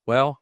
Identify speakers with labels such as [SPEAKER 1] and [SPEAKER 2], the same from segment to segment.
[SPEAKER 1] Well,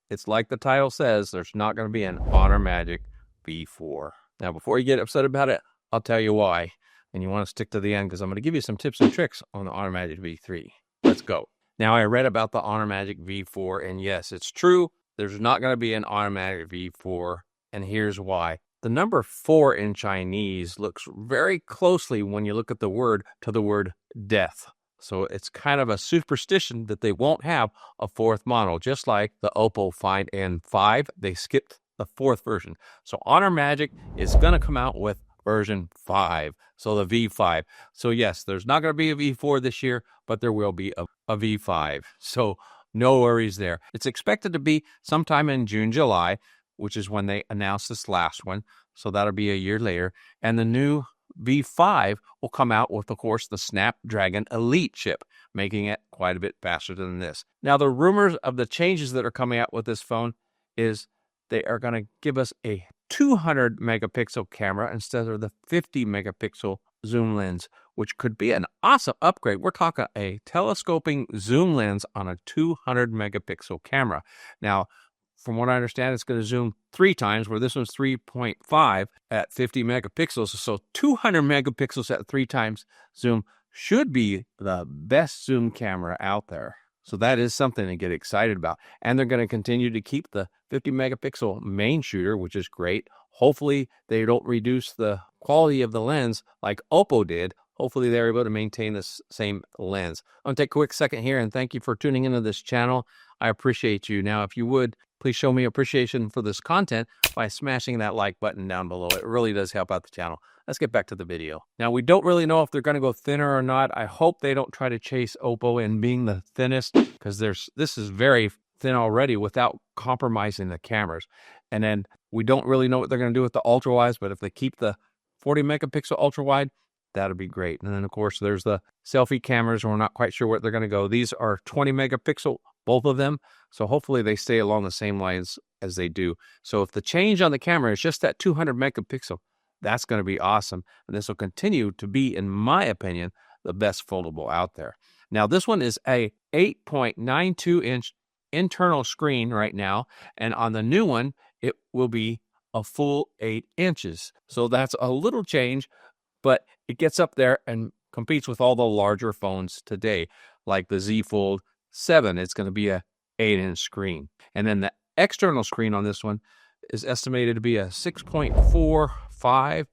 [SPEAKER 1] it's like the title says, there's not going to be an Honor Magic V4. Now, before you get upset about it, I'll tell you why. And you want to stick to the end because I'm going to give you some tips and tricks on the Honor Magic V3. Let's go. Now, I read about the Honor Magic V4, and yes, it's true. There's not going to be an Honor Magic V4, and here's why. The number 4 in Chinese looks very closely when you look at the word to the word death. So it's kind of a superstition that they won't have a 4th model, just like the Oppo Find N5. They skipped the 4th version. So Honor Magic is going to come out with version 5, so the V5. So yes, there's not going to be a V4 this year, but there will be a V5. So no worries there. It's expected to be sometime in June, July, which is when they announced this last one. So that'll be a year later. And the new V5 will come out with, of course, the Snapdragon Elite chip, making it quite a bit faster than this. Now, the rumors of the changes that are coming out with this phone is they are going to give us a 200 megapixel camera instead of the 50 megapixel zoom lens, which could be an awesome upgrade. We're talking a telescoping zoom lens on a 200 megapixel camera. Now, from what I understand, it's going to zoom 3 times, where this one's 3.5 at 50 megapixels. So 200 megapixels at 3 times zoom should be the best zoom camera out there. So that is something to get excited about. And they're going to continue to keep the 50 megapixel main shooter, which is great. Hopefully they don't reduce the quality of the lens like Oppo did. Hopefully they're able to maintain this same lens. I'm going to take a quick second here and thank you for tuning into this channel. I appreciate you. Now, if you would, please show me appreciation for this content by smashing that like button down below. It really does help out the channel. Let's get back to the video. Now, we don't really know if they're going to go thinner or not. I hope they don't try to chase Oppo in being the thinnest, because this is very thin already without compromising the cameras. And then we don't really know what they're going to do with the ultra wides, but if they keep the 40 megapixel ultra wide, that'll be great. And then, of course, there's the selfie cameras. We're not quite sure where they're going to go. These are 20 megapixel, both of them. So hopefully they stay along the same lines as they do. So if the change on the camera is just that 200 megapixel, that's going to be awesome. And this will continue to be, in my opinion, the best foldable out there. Now, this one is a 8.92-inch internal screen right now. And on the new one, it will be a full 8 inches. So that's a little change, but it gets up there and competes with all the larger phones today, like the Z Fold 7. It's going to be a 8-inch screen. And then the external screen on this one is estimated to be a 6.45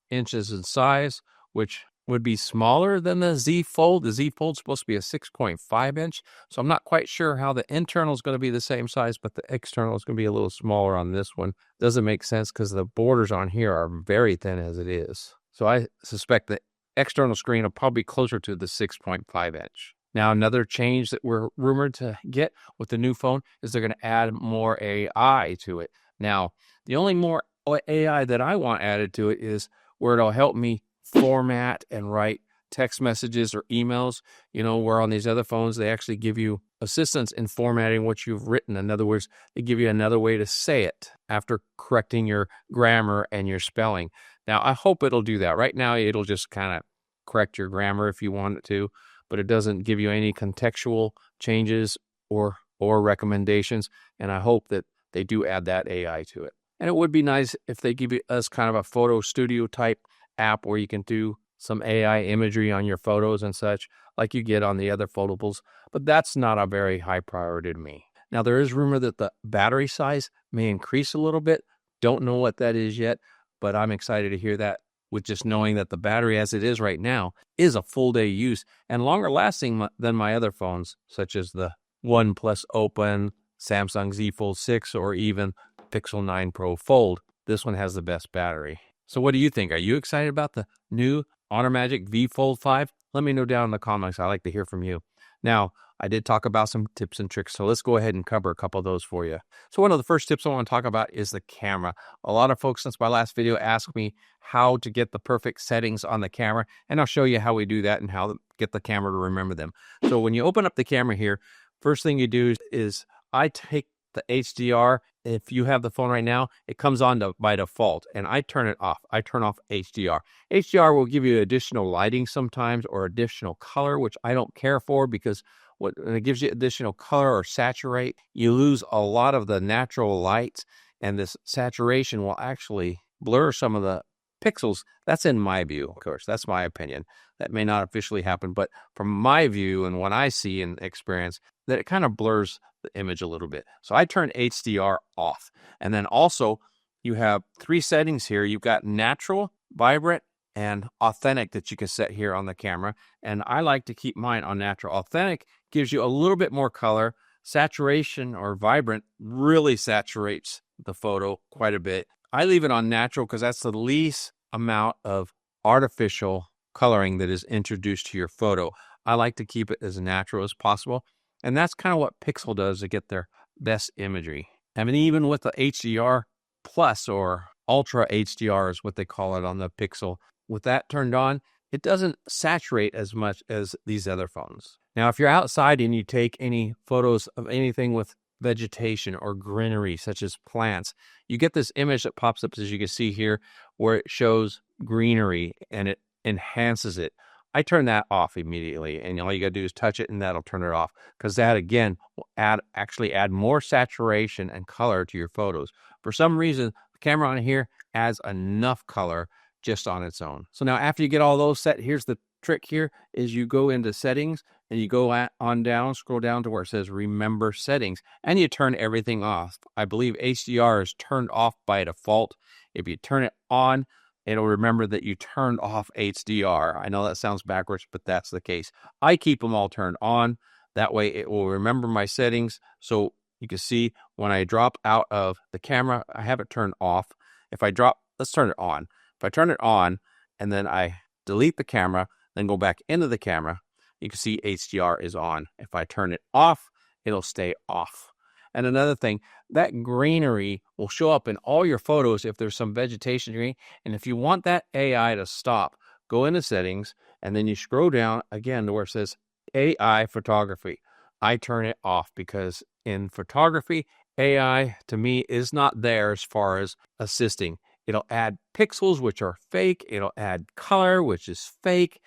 [SPEAKER 1] inches in size, which would be smaller than the Z Fold. The Z Fold is supposed to be a 6.5 inch. So I'm not quite sure how the internal is going to be the same size, but the external is going to be a little smaller on this one. Doesn't make sense because the borders on here are very thin as it is. So I suspect the external screen will probably be closer to the 6.5 inch. Now, another change that we're rumored to get with the new phone is they're going to add more AI to it. Now, the only more AI that I want added to it is where it'll help me format and write text messages or emails, where on these other phones, they actually give you assistance in formatting what you've written. In other words, they give you another way to say it after correcting your grammar and your spelling. Now, I hope it'll do that. Right now, it'll just kind of correct your grammar if you want it to, but it doesn't give you any contextual changes or recommendations. And I hope that they do add that AI to it. And it would be nice if they give us kind of a photo studio type app where you can do some AI imagery on your photos and such, like you get on the other foldables. But that's not a very high priority to me. Now, there is rumor that the battery size may increase a little bit. Don't know what that is yet, but I'm excited to hear that, with just knowing that the battery as it is right now is a full day use and longer lasting than my other phones, such as the OnePlus Open, Samsung Z Fold 6, or even Pixel 9 Pro Fold. This one has the best battery. So what do you think? Are you excited about the new Honor Magic V Fold 5? Let me know down in the comments. I'd like to hear from you. Now, I did talk about some tips and tricks, so let's go ahead and cover a couple of those for you. So one of the first tips I want to talk about is the camera. A lot of folks since my last video asked me how to get the perfect settings on the camera, and I'll show you how we do that and how to get the camera to remember them. So when you open up the camera here, first thing you do is I take the HDR. If you have the phone right now, it comes on by default, and I turn it off. I turn off HDR. HDR will give you additional lighting sometimes or additional color, which I don't care for because when it gives you additional color or saturate, you lose a lot of the natural light, and this saturation will actually blur some of the pixels. That's in my view, of course. That's my opinion. That may not officially happen, but from my view and what I see and experience, that it kind of blurs the image a little bit. So I turn HDR off. And then also, you have 3 settings here. You've got natural, vibrant, and authentic that you can set here on the camera. And I like to keep mine on natural. Authentic gives you a little bit more color. Saturation or vibrant really saturates the photo quite a bit. I leave it on natural because that's the least amount of artificial coloring that is introduced to your photo. I like to keep it as natural as possible. And that's kind of what Pixel does to get their best imagery. I mean, even with the HDR Plus or Ultra HDR is what they call it on the Pixel, with that turned on, it doesn't saturate as much as these other phones. Now, if you're outside and you take any photos of anything with vegetation or greenery, such as plants, you get this image that pops up, as you can see here, where it shows greenery and it enhances it. I turn that off immediately, and all you gotta do is touch it and that'll turn it off, because that again will actually add more saturation and color to your photos. For some reason, the camera on here adds enough color just on its own. So now after you get all those set, here's the trick here is you go into settings and you go on down, scroll down to where it says remember settings, and you turn everything off. I believe HDR is turned off by default. If you turn it on, it'll remember that you turned off HDR. I know that sounds backwards, but that's the case. I keep them all turned on. That way it will remember my settings. So you can see when I drop out of the camera, I have it turned off. If I drop, let's turn it on. If I turn it on and then I delete the camera, then go back into the camera, you can see HDR is on. If I turn it off, it'll stay off. And another thing, that greenery will show up in all your photos if there's some vegetation green. And if you want that AI to stop, go into settings and then you scroll down again to where it says AI photography. I turn it off because in photography, AI to me is not there as far as assisting. It'll add pixels, which are fake. It'll add color, which is fake.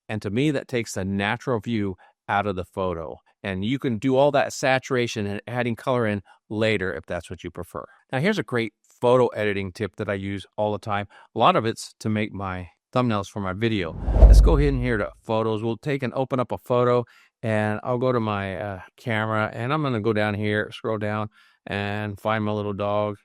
[SPEAKER 1] And to me, that takes the natural view out of the photo. And you can do all that saturation and adding color in later if that's what you prefer. Now, here's a great photo editing tip that I use all the time. A lot of it's to make my thumbnails for my video. Let's go ahead and here to photos. We'll take and open up a photo, and I'll go to my camera, and I'm going to go down here, scroll down, and find my little dog.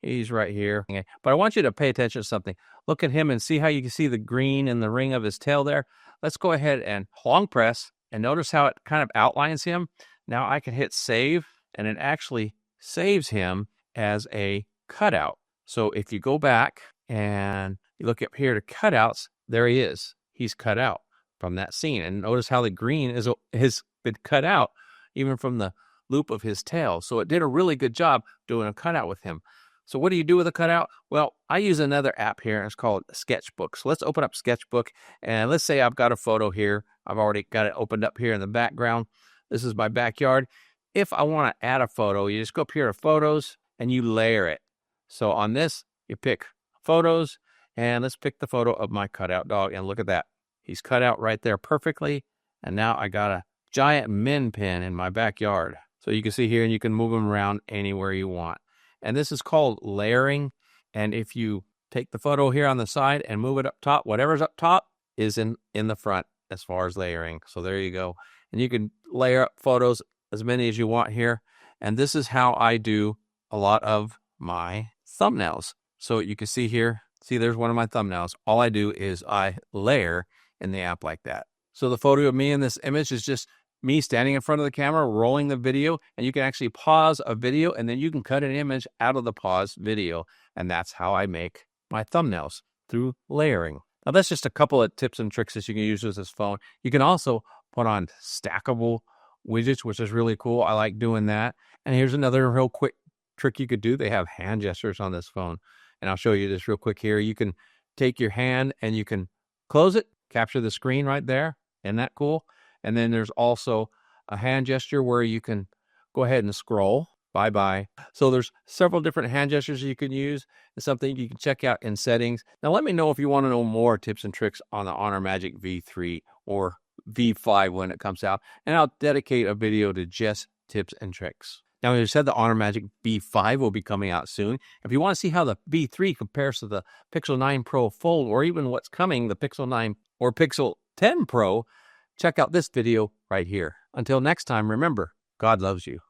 [SPEAKER 1] He's right here. But I want you to pay attention to something. Look at him and see how you can see the green in the ring of his tail there. Let's go ahead and long press and notice how it kind of outlines him. Now I can hit save, and it actually saves him as a cutout. So if you go back and you look up here to cutouts, there he is. He's cut out from that scene. And notice how the green has been cut out even from the loop of his tail. So it did a really good job doing a cutout with him. So what do you do with a cutout? Well, I use another app here. It's called Sketchbook. So let's open up Sketchbook. And let's say I've got a photo here. I've already got it opened up here in the background. This is my backyard. If I want to add a photo, you just go up here to Photos and you layer it. So on this, you pick Photos. And let's pick the photo of my cutout dog. And look at that. He's cut out right there perfectly. And now I got a giant min pin in my backyard. So you can see here, and you can move them around anywhere you want. And this is called layering. And if you take the photo here on the side and move it up top, whatever's up top is in the front as far as layering. So there you go. And you can layer up photos as many as you want here. And this is how I do a lot of my thumbnails. So you can see here, see there's one of my thumbnails. All I do is I layer in the app like that. So the photo of me in this image is just me standing in front of the camera, rolling the video, and you can actually pause a video, and then you can cut an image out of the pause video. And that's how I make my thumbnails, through layering. Now, that's just a couple of tips and tricks that you can use with this phone. You can also put on stackable widgets, which is really cool. I like doing that. And here's another real quick trick you could do. They have hand gestures on this phone. And I'll show you this real quick here. You can take your hand and you can close it, capture the screen right there. Isn't that cool? And then there's also a hand gesture where you can go ahead and scroll. Bye-bye. So there's several different hand gestures you can use. It's something you can check out in settings. Now let me know if you want to know more tips and tricks on the Honor Magic V3 or V5 when it comes out, and I'll dedicate a video to just tips and tricks. Now, as I said, the Honor Magic V5 will be coming out soon. If you want to see how the V3 compares to the Pixel 9 Pro Fold, or even what's coming, the Pixel 9 or Pixel 10 Pro, check out this video right here. Until next time, remember, God loves you.